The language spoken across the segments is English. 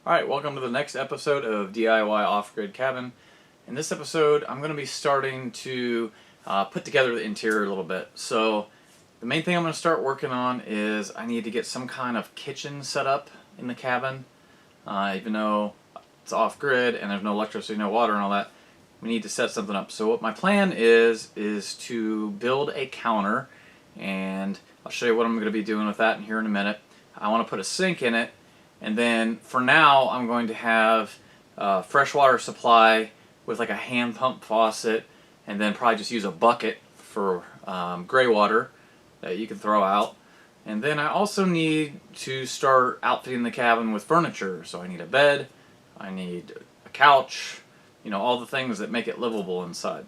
Alright, welcome to the next episode of DIY Off-Grid Cabin. In this episode, I'm going to be starting to put together the interior a little bit. So, the main thing I'm going to start working on is I need to get some kind of kitchen set up in the cabin. Even though it's off-grid and there's no electricity, no water and all that, we need to set something up. So what my plan is to build a counter, and I'll show you what I'm going to be doing with that in here in a minute. I want to put a sink in it. And then for now, I'm going to have a freshwater supply with like a hand pump faucet, and then probably just use a bucket for gray water that you can throw out. And then I also need to start outfitting the cabin with furniture. So I need a bed, I need a couch, you know, all the things that make it livable inside.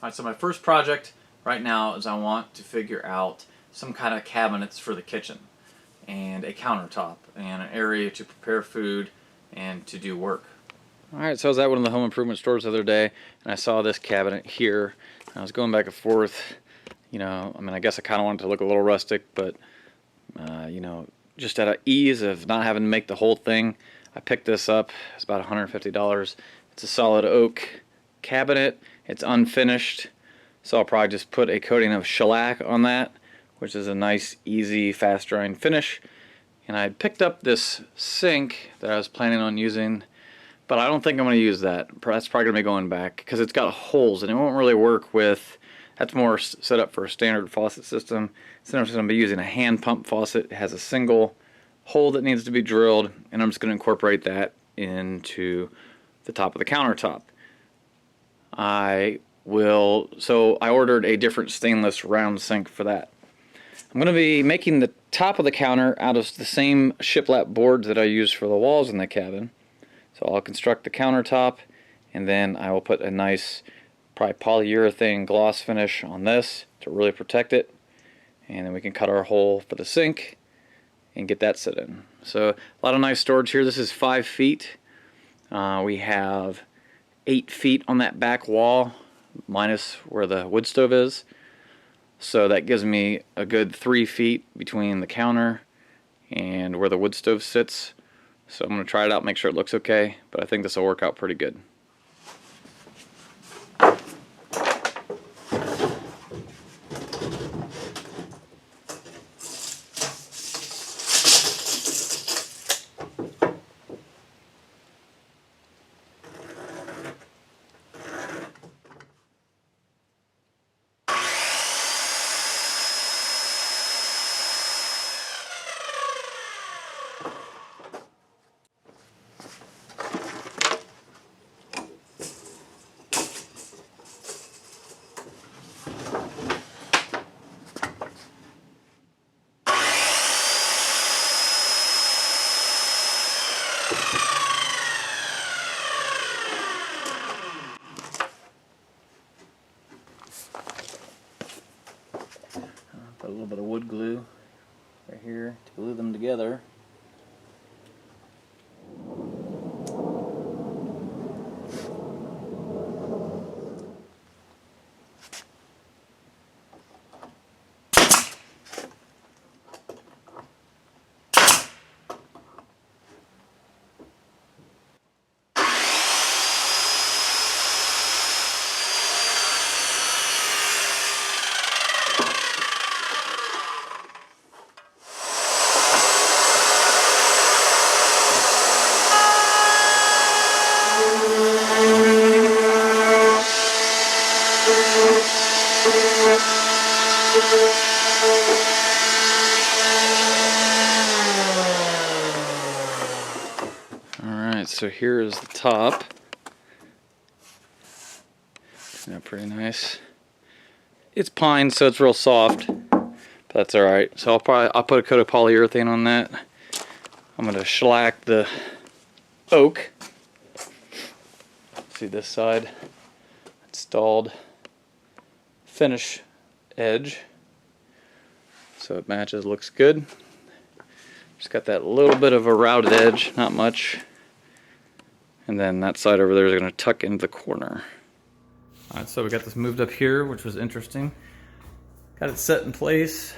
Alright, so my first project right now is I want to figure out some kind of cabinets for the kitchen, and a countertop, and an area to prepare food and to do work. Alright, so I was at one of the home improvement stores the other day, and I saw this cabinet here. I was going back and forth, you know, I mean, I guess I kind of wanted to look a little rustic, but, you know, just out of ease of not having to make the whole thing, I picked this up. It's about $150. It's a solid oak cabinet. It's unfinished, so I'll probably just put a coating of shellac on that, which is a nice, easy, fast-drying finish. And I picked up this sink that I was planning on using, but I don't think I'm going to use that. That's probably going to be going back, because it's got holes, and it won't really work with, that's more set up for a standard faucet system. So I'm just going to be using a hand pump faucet. It has a single hole that needs to be drilled, and I'm just going to incorporate that into the top of the countertop. So I ordered a different stainless round sink for that. I'm going to be making the top of the counter out of the same shiplap boards that I use for the walls in the cabin. So I'll construct the countertop, and then I will put a nice, probably polyurethane gloss finish on this to really protect it. And then we can cut our hole for the sink and get that set in. So a lot of nice storage here. This is 5 feet. We have 8 feet on that back wall, minus where the wood stove is. So that gives me a good 3 feet between the counter and where the wood stove sits. So I'm going to try it out, make sure it looks okay, but I think this will work out pretty good. Put a little bit of wood glue right here to glue them together. Alright, so here is the top. Yeah, pretty nice. It's pine, so it's real soft, but that's alright. So I'll put a coat of polyurethane on that. I'm going to shellac the oak. See this side? Installed finish edge, so it matches, looks good. Just got that little bit of a routed edge, not much. And then that side over there is going to tuck into the corner. Alright, so we got this moved up here, which was interesting. Got it set in place.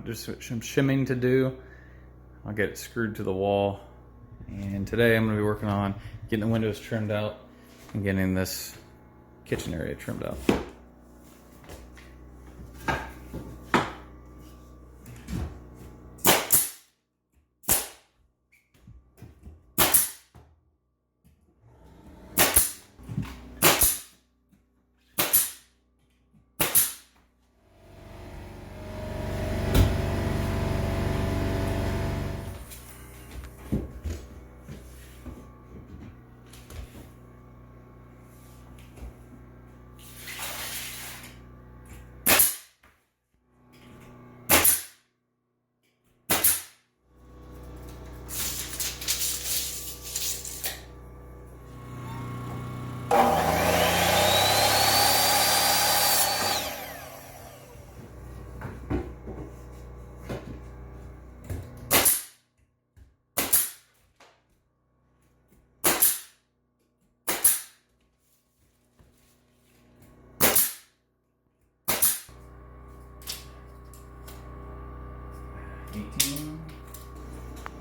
Just some shimming to do. I'll get it screwed to the wall And today I'm going to be working on getting the windows trimmed out and getting this kitchen area trimmed out.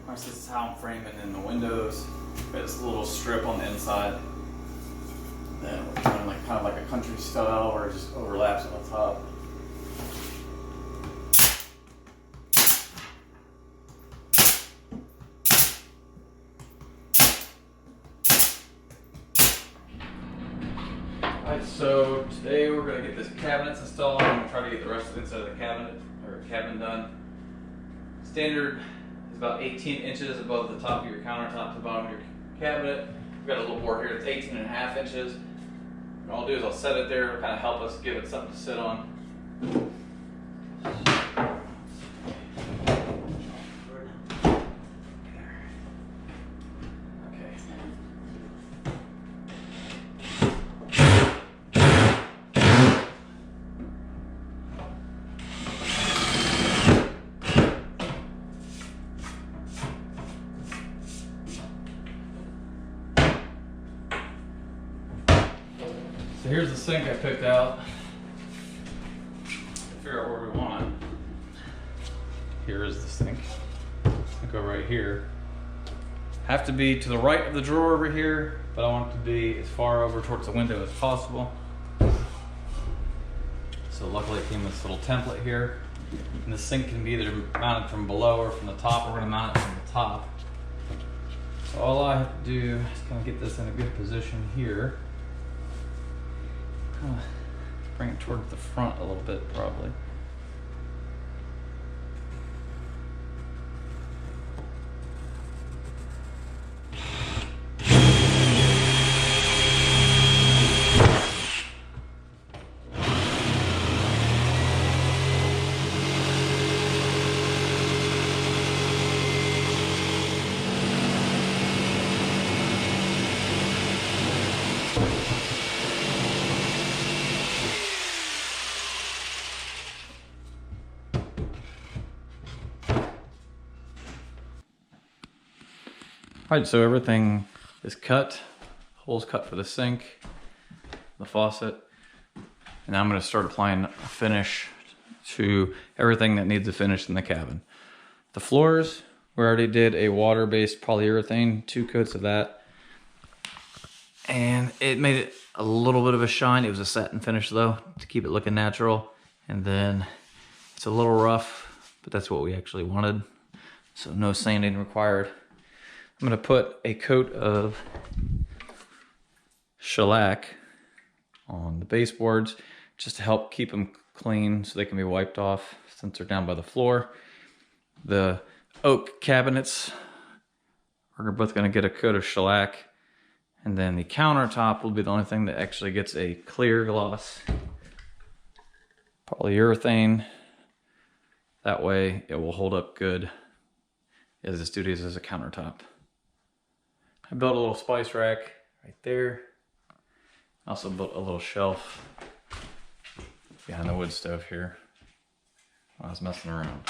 Alright, so this is how I'm framing in the windows. Got this little strip on the inside. Then we're doing like kind of like a country style where it just overlaps on the top. Alright, so today we're going to get this cabinets installed. I'm going to try to get the rest of the inside of the cabin done. Standard is about 18 inches above the top of your countertop to the bottom of your cabinet. We've got a little board here that's 18.5 inches. What I'll do is I'll set it there to kind of help us give it something to sit on. So here's the sink I picked out. Figure out where we want it. Here is the sink. I'll go right here. Have to be to the right of the drawer over here, but I want it to be as far over towards the window as possible. So luckily it came with this little template here. And the sink can be either mounted from below or from the top. We're going to mount it from the top. So all I have to do is kind of get this in a good position here. Bring it toward the front a little bit, probably. Alright, so everything is cut, holes cut for the sink, the faucet, and now I'm going to start applying a finish to everything that needs a finish in the cabin. The floors, we already did a water-based polyurethane, 2 coats of that, and it made it a little bit of a shine. It was a satin finish though, to keep it looking natural, and then it's a little rough, but that's what we actually wanted, so no sanding required. I'm going to put a coat of shellac on the baseboards just to help keep them clean so they can be wiped off since they're down by the floor. The oak cabinets, we're both going to get a coat of shellac, and then the countertop will be the only thing that actually gets a clear gloss polyurethane. That way it will hold up good as studios as a countertop. I built a little spice rack right there. I also built a little shelf behind the wood stove here while I was messing around.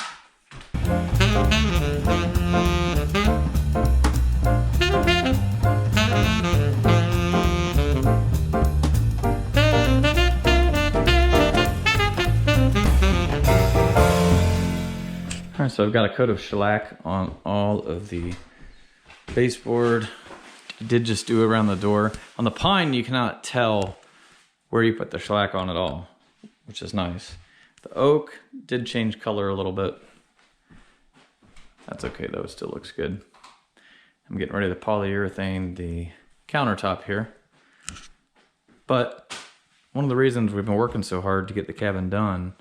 Alright, so I've got a coat of shellac on all of the Baseboard, I did just do around the door. On the pine, you cannot tell where you put the shellac on at all, which is nice. The oak did change color a little bit. That's okay though, it still looks good. I'm getting ready to polyurethane the countertop here. But one of the reasons we've been working so hard to get the cabin done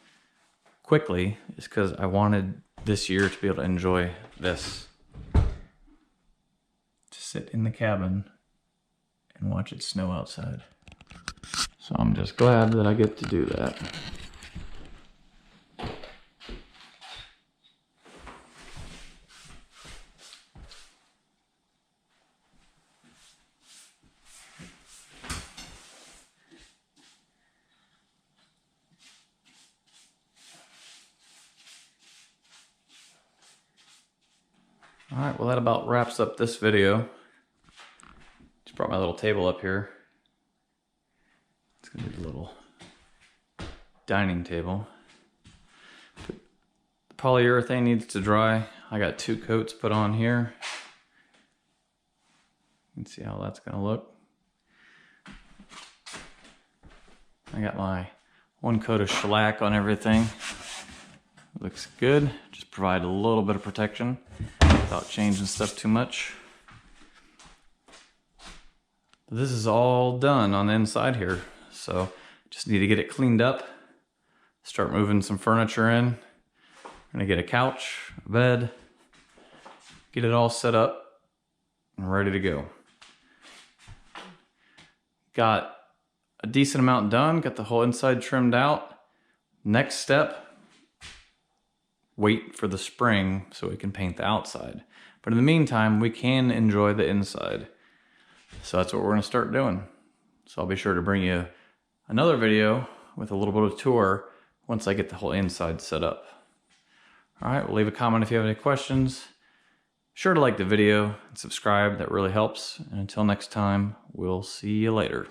quickly is because I wanted this year to be able to enjoy this. To sit in the cabin and watch it snow outside. So I'm just glad that I get to do that. Alright, well that about wraps up this video. Just brought my little table up here. It's gonna be the little dining table. The polyurethane needs to dry. I got 2 coats put on here. You can see how that's gonna look. I got my 1 coat of shellac on everything. Looks good. Just provide a little bit of protection without changing stuff too much. This is all done on the inside here, so just need to get it cleaned up, start moving some furniture in. I'm gonna get a couch, a bed, get it all set up and ready to go. Got a decent amount done, got the whole inside trimmed out. Next step, wait for the spring so we can paint the outside. But in the meantime, we can enjoy the inside. So that's what we're gonna start doing. So I'll be sure to bring you another video with a little bit of tour once I get the whole inside set up. All right, well, leave a comment if you have any questions. Sure to like the video and subscribe, that really helps. And until next time, we'll see you later.